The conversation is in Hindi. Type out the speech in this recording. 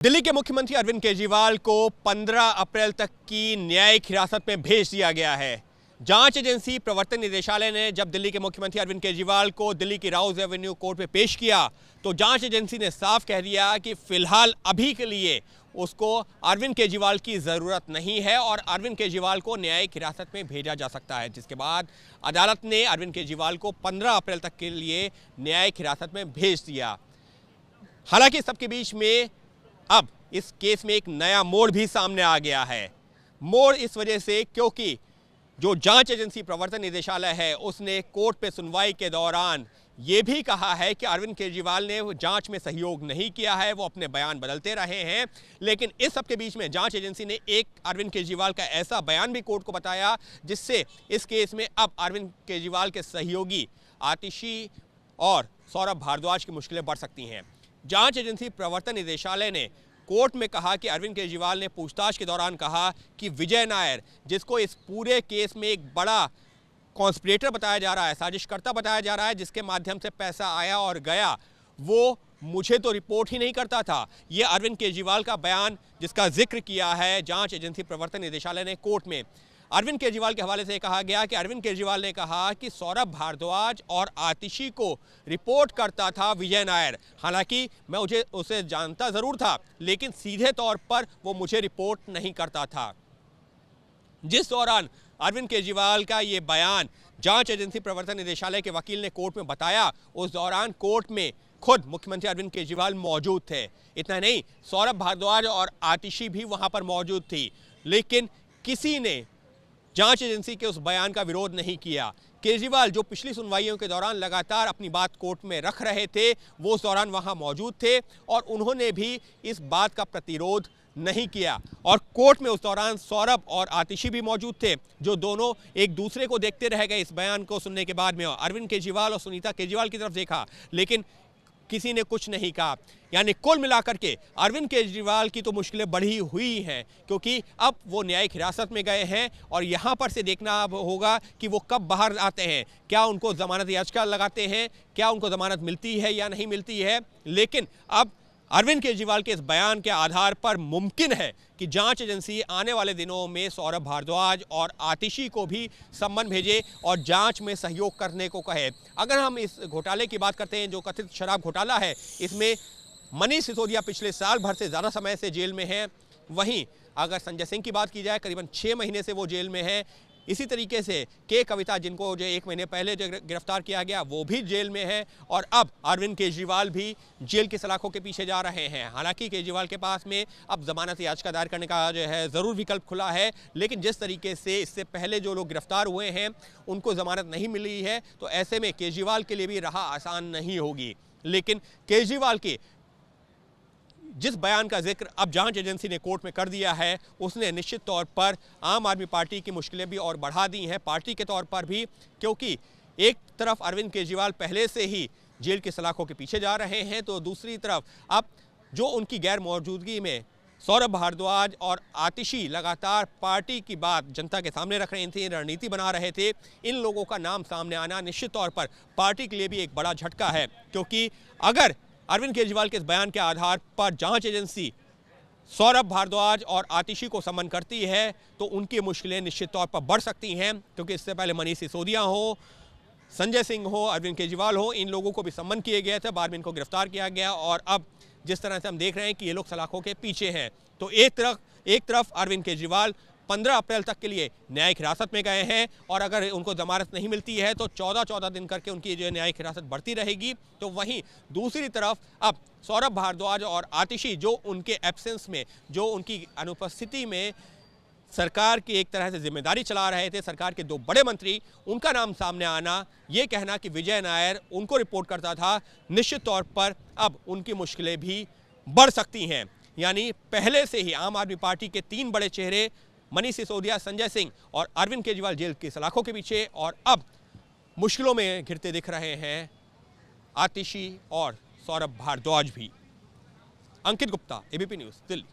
दिल्ली के मुख्यमंत्री अरविंद केजरीवाल को 15 अप्रैल तक की न्यायिक हिरासत में भेज दिया गया है। जांच एजेंसी प्रवर्तन निदेशालय ने जब दिल्ली के मुख्यमंत्री अरविंद केजरीवाल को दिल्ली की राउज एवेन्यू कोर्ट में पेश किया तो जांच एजेंसी ने साफ कह दिया कि फिलहाल अभी के लिए उसको अरविंद केजरीवाल की ज़रूरत नहीं है और अरविंद केजरीवाल को न्यायिक हिरासत में भेजा जा सकता है, जिसके बाद अदालत ने अरविंद केजरीवाल को 15 अप्रैल तक के लिए न्यायिक हिरासत में भेज दिया। हालांकि सबके बीच में अब इस केस में एक नया मोड़ भी सामने आ गया है। मोड़ इस वजह से क्योंकि जो जांच एजेंसी प्रवर्तन निदेशालय है उसने कोर्ट पे सुनवाई के दौरान ये भी कहा है कि अरविंद केजरीवाल ने जांच में सहयोग नहीं किया है, वो अपने बयान बदलते रहे हैं। लेकिन इस सब के बीच में जांच एजेंसी ने एक अरविंद केजरीवाल का ऐसा बयान भी कोर्ट को बताया जिससे इस केस में अब अरविंद केजरीवाल के सहयोगी आतिशी और सौरभ भारद्वाज की मुश्किलें बढ़ सकती हैं। जांच एजेंसी प्रवर्तन निदेशालय ने कोर्ट में कहा कि अरविंद केजरीवाल ने पूछताछ के दौरान कहा कि विजय नायर, जिसको इस पूरे केस में एक बड़ा कॉन्स्पिरेटर बताया जा रहा है, साजिशकर्ता बताया जा रहा है, जिसके माध्यम से पैसा आया और गया, वो मुझे तो रिपोर्ट ही नहीं करता था। ये अरविंद केजरीवाल का बयान जिसका जिक्र किया है जांच एजेंसी प्रवर्तन निदेशालय ने कोर्ट में। अरविंद केजरीवाल के हवाले से कहा गया कि अरविंद केजरीवाल ने कहा कि सौरभ भारद्वाज और आतिशी को रिपोर्ट करता था विजय नायर। हालांकि मैं उसे जानता ज़रूर था, लेकिन सीधे तौर पर वो मुझे रिपोर्ट नहीं करता था। जिस दौरान अरविंद केजरीवाल का ये बयान जांच एजेंसी प्रवर्तन निदेशालय के वकील ने कोर्ट में बताया, उस दौरान कोर्ट में खुद मुख्यमंत्री अरविंद केजरीवाल मौजूद थे। इतना नहीं, सौरभ भारद्वाज और आतिशी भी वहां पर मौजूद थी, लेकिन किसी ने जांच एजेंसी के उस बयान का विरोध नहीं किया। केजरीवाल जो पिछली सुनवाइयों के दौरान लगातार अपनी बात कोर्ट में रख रहे थे, वो उस दौरान वहां मौजूद थे और उन्होंने भी इस बात का प्रतिरोध नहीं किया। और कोर्ट में उस दौरान सौरभ और आतिशी भी मौजूद थे, जो दोनों एक दूसरे को देखते रह गए इस बयान को सुनने के बाद में। अरविंद केजरीवाल और सुनीता केजरीवाल की तरफ देखा, लेकिन किसी ने कुछ नहीं कहा। यानी कुल मिलाकर के अरविंद केजरीवाल की तो मुश्किलें बढ़ी हुई हैं, क्योंकि अब वो न्यायिक हिरासत में गए हैं और यहाँ पर से देखना अब होगा कि वो कब बाहर आते हैं। क्या उनको जमानत याचिका लगाते हैं, क्या उनको जमानत मिलती है या नहीं मिलती है। लेकिन अब अरविंद केजरीवाल के इस बयान के आधार पर मुमकिन है कि जांच एजेंसी आने वाले दिनों में सौरभ भारद्वाज और आतिशी को भी सम्मन भेजे और जांच में सहयोग करने को कहे। अगर हम इस घोटाले की बात करते हैं, जो कथित शराब घोटाला है, इसमें मनीष सिसोदिया पिछले साल भर से ज़्यादा समय से जेल में है। वहीं अगर संजय सिंह की बात की जाए, करीबन 6 महीने से वो जेल में है। इसी तरीके से के कविता, जिनको जो 1 महीने पहले जो गिरफ्तार किया गया, वो भी जेल में है। और अब अरविंद केजरीवाल भी जेल की सलाखों के पीछे जा रहे हैं। हालांकि केजरीवाल के पास में अब जमानत याचिका दायर करने का जो है ज़रूर विकल्प खुला है, लेकिन जिस तरीके से इससे पहले जो लोग गिरफ्तार हुए हैं उनको जमानत नहीं मिली है, तो ऐसे में केजरीवाल के लिए भी राह आसान नहीं होगी। लेकिन केजरीवाल के जिस बयान का जिक्र अब जांच एजेंसी ने कोर्ट में कर दिया है, उसने निश्चित तौर पर आम आदमी पार्टी की मुश्किलें भी और बढ़ा दी हैं, पार्टी के तौर पर भी। क्योंकि एक तरफ अरविंद केजरीवाल पहले से ही जेल की सलाखों के पीछे जा रहे हैं, तो दूसरी तरफ अब जो उनकी गैर मौजूदगी में सौरभ भारद्वाज और आतिशी लगातार पार्टी की बात जनता के सामने रख रहे थे, रणनीति बना रहे थे, इन लोगों का नाम सामने आना निश्चित तौर पर पार्टी के लिए भी एक बड़ा झटका है। क्योंकि अगर अरविंद केजरीवाल के इस बयान के आधार पर जांच एजेंसी सौरभ भारद्वाज और आतिशी को सम्मन करती है तो उनकी मुश्किलें निश्चित तौर पर बढ़ सकती हैं। क्योंकि इससे पहले मनीष सिसोदिया हो, संजय सिंह हो, अरविंद केजरीवाल हो, इन लोगों को भी सम्मन किए गए थे, बाद में इनको गिरफ्तार किया गया और अब जिस तरह से हम देख रहे हैं कि ये लोग सलाखों के पीछे हैं, तो एक तरफ अरविंद केजरीवाल 15 अप्रैल तक के लिए न्यायिक हिरासत में गए हैं और अगर उनको जमानत नहीं मिलती है तो 14-14 दिन करके उनकी जो न्यायिक हिरासत बढ़ती रहेगी। तो वहीं दूसरी तरफ अब सौरभ भारद्वाज और आतिशी, जो उनके एब्सेंस में, जो उनकी अनुपस्थिति में सरकार की एक तरह से जिम्मेदारी चला रहे थे, सरकार के 2 बड़े मंत्री, उनका नाम सामने आना, ये कहना कि विजय नायर उनको रिपोर्ट करता था, निश्चित तौर पर अब उनकी मुश्किलें भी बढ़ सकती हैं। यानी पहले से ही आम आदमी पार्टी के 3 बड़े चेहरे मनीष सिसोदिया, संजय सिंह और अरविंद केजरीवाल जेल की सलाखों के पीछे, और अब मुश्किलों में घिरते दिख रहे हैं आतिशी और सौरभ भारद्वाज भी। अंकित गुप्ता, एबीपी न्यूज़, दिल्ली।